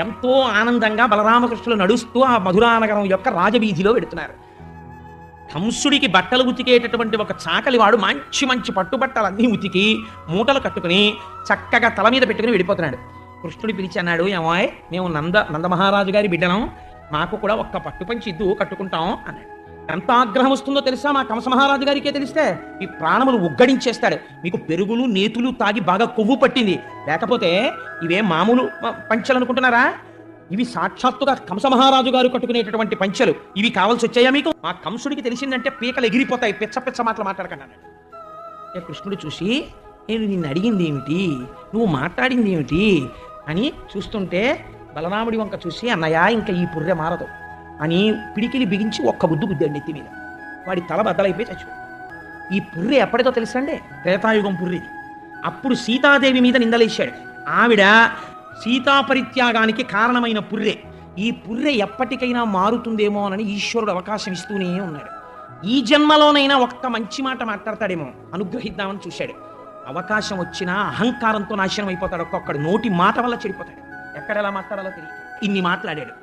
ఎంతో ఆనందంగా బలరామకృష్ణులు నడుస్తూ ఆ మధురానగరం యొక్క రాజవీధిలో వెడుతున్నారు. కంసుడికి బట్టలు ఉతికేటటువంటి ఒక చాకలివాడు మంచి మంచి పట్టుబట్టలన్నీ ఉతికి మూటలు కట్టుకుని చక్కగా తల మీద పెట్టుకుని వెళ్ళిపోతున్నాడు. కృష్ణుడి పిలిచి అన్నాడు, ఏమాయ్ మేము నందమహారాజు గారి బిడ్డలం, మాకు కూడా ఒక్క పట్టుపంచి ఇద్దు కట్టుకుంటాం అన్నాడు. ఎంత ఆగ్రహం వస్తుందో తెలుసా మా కంసమహారాజు గారికే తెలిస్తే ఈ ప్రాణములు ఉగ్గడించేస్తాడు. మీకు పెరుగులు నేతులు తాగి బాగా కొవ్వు పట్టింది, లేకపోతే ఇవే మామూలు పంచెలు అనుకుంటున్నారా? ఇవి సాక్షాత్తుగా కంసమహారాజు గారు కట్టుకునేటటువంటి పంచెలు, ఇవి కావాల్సి వచ్చాయా మీకు? మా కంసుడికి తెలిసిందంటే పీకలు ఎగిరిపోతాయి, పిచ్చ పిచ్చ మాటలు మాట్లాడకండి అన్నాడు. కృష్ణుడు చూసి, నేను నిన్ను అడిగింది ఏమిటి, నువ్వు మాట్లాడింది ఏమిటి అని చూస్తుంటే బలరాముడి వంక చూసి, అన్నయ్య ఇంకా ఈ పుర్రె మారదు అని పిడికిలి బిగించి ఒక్క బుద్ధు గుద్దాడు నెత్తి మీద. వాడి తల బద్దలైపోయి చచ్చిపోయాడు. ఈ పుర్రె ఎప్పటితో తెలుసండి? త్రేతాయుగం పుర్రెది. అప్పుడు సీతాదేవి మీద నిందలేశాడు. ఆవిడ సీతాపరిత్యాగానికి కారణమైన పుర్రె. ఈ పుర్రె ఎప్పటికైనా మారుతుందేమో అని ఈశ్వరుడు అవకాశం ఇస్తూనే ఉన్నాడు. ఈ జన్మలోనైనా ఒక్క మంచి మాట మాట్లాడతాడేమో అనుగ్రహిద్దామని చూశాడు. అవకాశం వచ్చినా అహంకారంతో నాశనం అయిపోతాడు. ఒక్కొక్కడు నోటి మాట వల్ల చెడిపోతాడు. ఎక్కడ ఎలా మాట్లాడాలో తెలియదు. ఇన్ని మాట్లాడాడు.